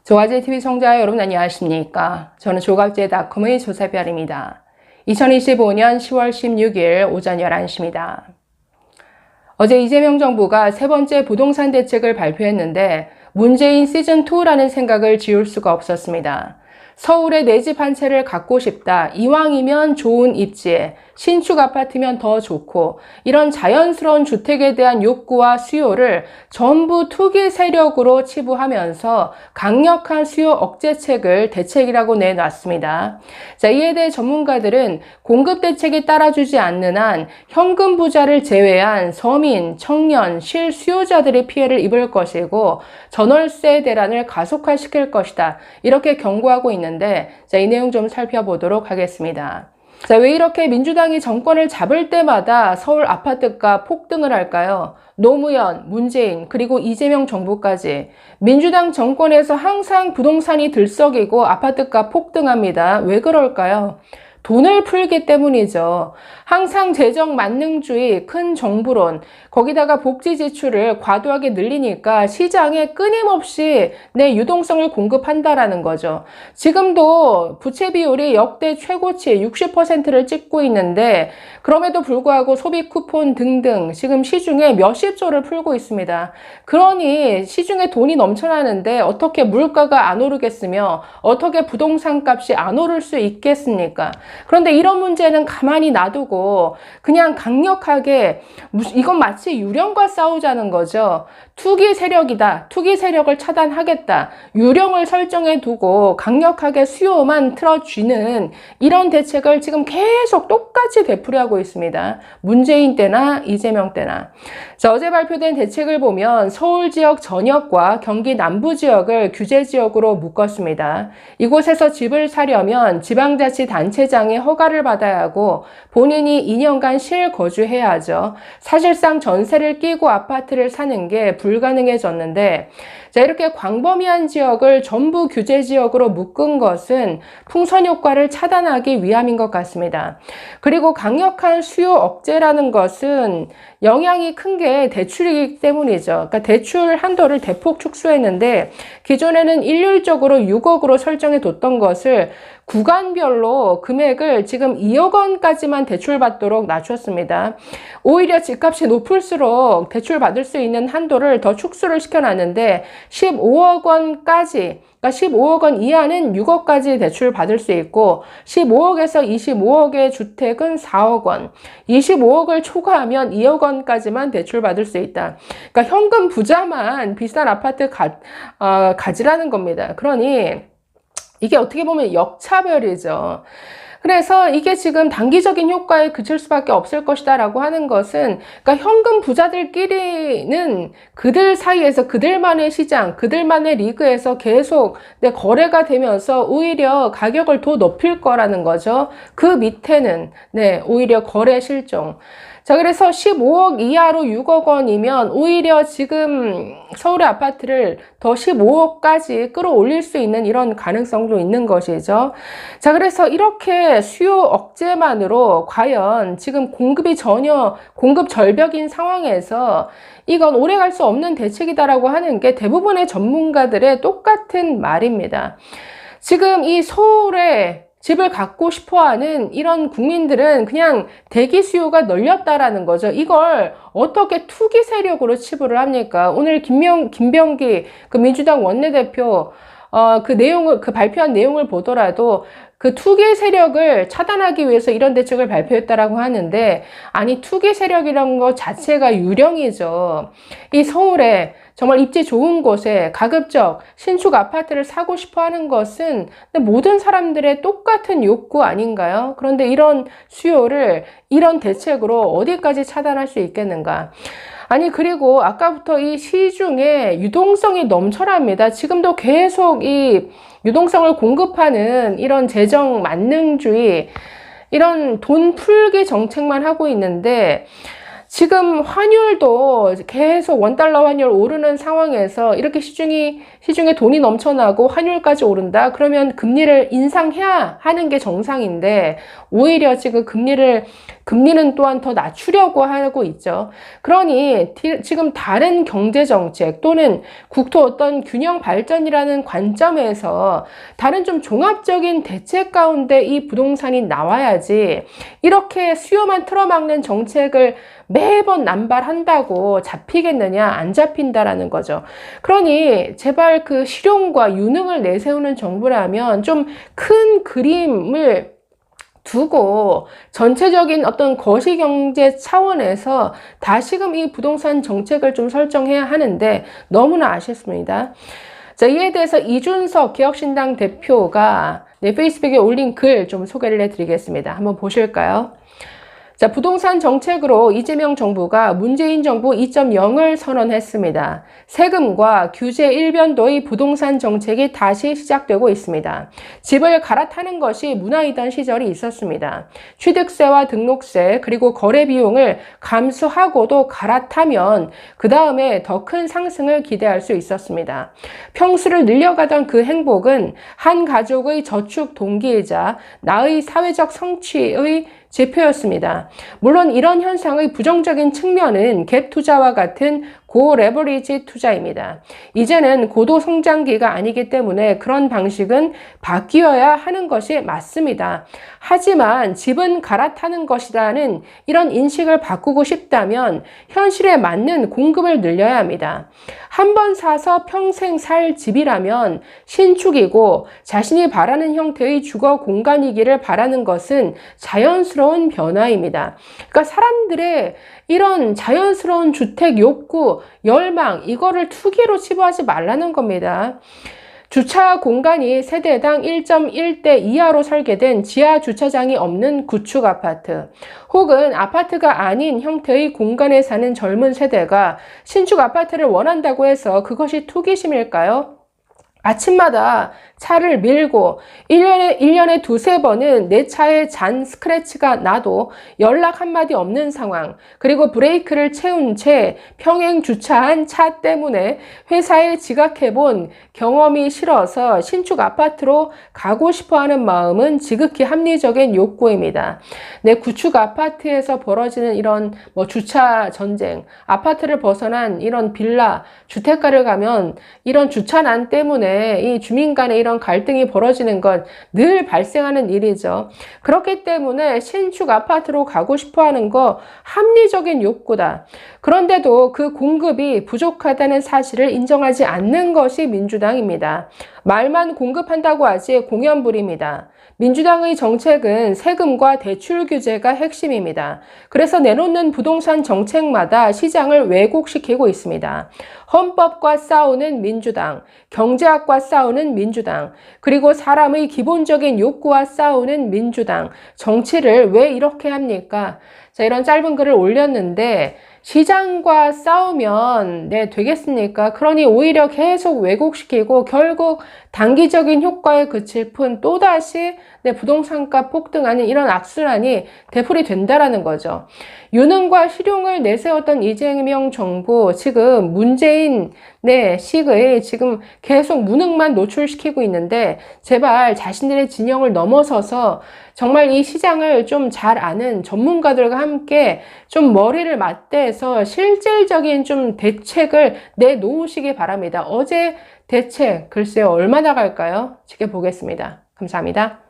조갑제TV 시청자 여러분 안녕하십니까? 저는 조갑제닷컴의 조세별입니다. 2025년 10월 16일 오전 11시입니다. 어제 이재명 정부가 세 번째 부동산 대책을 발표했는데 문재인 시즌2라는 생각을 지울 수가 없었습니다. 서울에 내 집 한 채를 갖고 싶다. 이왕이면 좋은 입지에 신축 아파트면 더 좋고 이런 자연스러운 주택에 대한 욕구와 수요를 전부 투기 세력으로 치부하면서 강력한 수요 억제책을 대책이라고 내놨습니다. 자, 이에 대해 전문가들은 공급 대책이 따라주지 않는 한 현금 부자를 제외한 서민, 청년, 실수요자들이 피해를 입을 것이고 전월세 대란을 가속화시킬 것이다. 이렇게 경고하고 있는데 자, 이 내용 좀 살펴보도록 하겠습니다. 자, 왜 이렇게 민주당이 정권을 잡을 때마다 서울 아파트가 폭등을 할까요? 노무현, 문재인, 그리고 이재명 정부까지 민주당 정권에서 항상 부동산이 들썩이고 아파트가 폭등합니다. 왜 그럴까요? 돈을 풀기 때문이죠. 항상 재정 만능주의, 큰 정부론, 거기다가 복지 지출을 과도하게 늘리니까 시장에 끊임없이 내 유동성을 공급한다라는 거죠. 지금도 부채 비율이 역대 최고치 60%를 찍고 있는데 그럼에도 불구하고 소비 쿠폰 등등 지금 시중에 몇십 조를 풀고 있습니다. 그러니 시중에 돈이 넘쳐나는데 어떻게 물가가 안 오르겠으며 어떻게 부동산 값이 안 오를 수 있겠습니까? 그런데 이런 문제는 가만히 놔두고 그냥 강력하게 이건 마치 유령과 싸우자는 거죠. 투기 세력이다. 투기 세력을 차단하겠다. 유령을 설정해 두고 강력하게 수요만 틀어쥐는 이런 대책을 지금 계속 똑같이 되풀이하고 있습니다. 문재인 때나 이재명 때나. 자, 어제 발표된 대책을 보면 서울 지역 전역과 경기 남부 지역을 규제 지역으로 묶었습니다. 이곳에서 집을 사려면 지방자치단체장의 허가를 받아야 하고 본인이 2년간 실거주해야 하죠. 사실상 전세를 끼고 아파트를 사는 게 불가능해졌는데 자, 이렇게 광범위한 지역을 전부 규제 지역으로 묶은 것은 풍선 효과를 차단하기 위함인 것 같습니다. 그리고 강력한 수요 억제라는 것은 영향이 큰 게 대출이기 때문이죠. 그러니까 대출 한도를 대폭 축소했는데 기존에는 일률적으로 6억으로 설정해 뒀던 것을 구간별로 금액을 지금 2억 원까지만 대출받도록 낮췄습니다. 오히려 집값이 높을수록 대출받을 수 있는 한도를 더 축소를 시켜놨는데 15억 원까지, 그러니까 15억 원 이하는 6억까지 대출받을 수 있고 15억에서 25억의 주택은 4억 원, 25억을 초과하면 2억 원까지만 대출받을 수 있다. 그러니까 현금 부자만 비싼 아파트 가지라는 겁니다. 그러니 이게 어떻게 보면 역차별이죠. 그래서 이게 지금 단기적인 효과에 그칠 수밖에 없을 것이다 라고 하는 것은 그러니까 현금 부자들끼리는 그들 사이에서 그들만의 시장, 그들만의 리그에서 계속 거래가 되면서 오히려 가격을 더 높일 거라는 거죠. 그 밑에는 오히려 거래 실종. 자, 그래서 15억 이하로 6억 원이면 오히려 지금 서울의 아파트를 더 15억까지 끌어올릴 수 있는 이런 가능성도 있는 것이죠. 자, 그래서 이렇게 수요 억제만으로 과연 지금 공급이 전혀 공급 절벽인 상황에서 이건 오래 갈 수 없는 대책이다라고 하는 게 대부분의 전문가들의 똑같은 말입니다. 지금 이 서울에 집을 갖고 싶어하는 이런 국민들은 그냥 대기 수요가 널렸다라는 거죠. 이걸 어떻게 투기 세력으로 치부를 합니까? 오늘 김병기 그 민주당 원내대표 그 발표한 내용을 보더라도 그 투기 세력을 차단하기 위해서 이런 대책을 발표했다라고 하는데 아니 투기 세력이라는 것 자체가 유령이죠. 이 서울에 정말 입지 좋은 곳에 가급적 신축 아파트를 사고 싶어 하는 것은 모든 사람들의 똑같은 욕구 아닌가요? 그런데 이런 수요를 이런 대책으로 어디까지 차단할 수 있겠는가? 아니 그리고 아까부터 이 시중에 유동성이 넘쳐납니다. 지금도 계속 이 유동성을 공급하는 이런 재정 만능주의, 이런 돈 풀기 정책만 하고 있는데 지금 환율도 계속 원달러 환율 오르는 상황에서 이렇게 시중에 돈이 넘쳐나고 환율까지 오른다? 그러면 금리를 인상해야 하는 게 정상인데 오히려 지금 금리를 금리는 또한 더 낮추려고 하고 있죠. 그러니 지금 다른 경제정책 또는 국토 어떤 균형 발전이라는 관점에서 다른 좀 종합적인 대책 가운데 이 부동산이 나와야지, 이렇게 수요만 틀어막는 정책을 매번 남발한다고 잡히겠느냐? 안 잡힌다라는 거죠. 그러니 제발 그 실용과 유능을 내세우는 정부라면 좀 큰 그림을 두고 전체적인 어떤 거시경제 차원에서 다시금 이 부동산 정책을 좀 설정해야 하는데 너무나 아쉽습니다. 자, 이에 대해서 이준석 개혁신당 대표가 페이스북에 올린 글 좀 소개를 해드리겠습니다. 한번 보실까요? 자, 부동산 정책으로 이재명 정부가 문재인 정부 2.0을 선언했습니다. 세금과 규제 일변도의 부동산 정책이 다시 시작되고 있습니다. 집을 갈아타는 것이 문화이던 시절이 있었습니다. 취득세와 등록세 그리고 거래 비용을 감수하고도 갈아타면 그 다음에 더 큰 상승을 기대할 수 있었습니다. 평수를 늘려가던 그 행복은 한 가족의 저축 동기이자 나의 사회적 성취의 지표였습니다. 물론 이런 현상의 부정적인 측면은 갭 투자와 같은 고레버리지 투자입니다. 이제는 고도 성장기가 아니기 때문에 그런 방식은 바뀌어야 하는 것이 맞습니다. 하지만 집은 갈아타는 것이라는 이런 인식을 바꾸고 싶다면 현실에 맞는 공급을 늘려야 합니다. 한 번 사서 평생 살 집이라면 신축이고 자신이 바라는 형태의 주거 공간이기를 바라는 것은 자연스러운 변화입니다. 그러니까 사람들의 이런 자연스러운 주택 욕구, 열망, 이거를 투기로 치부하지 말라는 겁니다. 주차 공간이 세대당 1.1대 이하로 설계된 지하 주차장이 없는 구축 아파트, 혹은 아파트가 아닌 형태의 공간에 사는 젊은 세대가 신축 아파트를 원한다고 해서 그것이 투기심일까요? 아침마다 차를 밀고 1년에 두세 번은 내 차에 잔 스크래치가 나도 연락 한마디 없는 상황, 그리고 브레이크를 채운 채 평행 주차한 차 때문에 회사에 지각해본 경험이 싫어서 신축 아파트로 가고 싶어하는 마음은 지극히 합리적인 욕구입니다. 내 구축 아파트에서 벌어지는 이런 주차 전쟁, 아파트를 벗어난 이런 빌라, 주택가를 가면 이런 주차난 때문에 이 주민 간의 이런 갈등이 벌어지는 건 늘 발생하는 일이죠. 그렇기 때문에 신축 아파트로 가고 싶어 하는 거 합리적인 욕구다. 그런데도 그 공급이 부족하다는 사실을 인정하지 않는 것이 민주당입니다. 말만 공급한다고 하지 공연불입니다. 민주당의 정책은 세금과 대출 규제가 핵심입니다. 그래서 내놓는 부동산 정책마다 시장을 왜곡시키고 있습니다. 헌법과 싸우는 민주당, 경제학과 싸우는 민주당, 그리고 사람의 기본적인 욕구와 싸우는 민주당, 정치를 왜 이렇게 합니까? 자, 이런 짧은 글을 올렸는데 시장과 싸우면 되겠습니까? 그러니 오히려 계속 왜곡시키고 결국 단기적인 효과에 그칠 뿐 또다시 부동산가 폭등하는 이런 악순환이 되풀이 된다라는 거죠. 유능과 실용을 내세웠던 이재명 정부, 지금 문재인 식의 지금 계속 무능만 노출시키고 있는데 제발 자신들의 진영을 넘어서서 정말 이 시장을 좀 잘 아는 전문가들과 함께 좀 머리를 맞대서 실질적인 좀 대책을 내놓으시기 바랍니다. 어제 대책 글쎄요 얼마나 갈까요? 지켜보겠습니다. 감사합니다.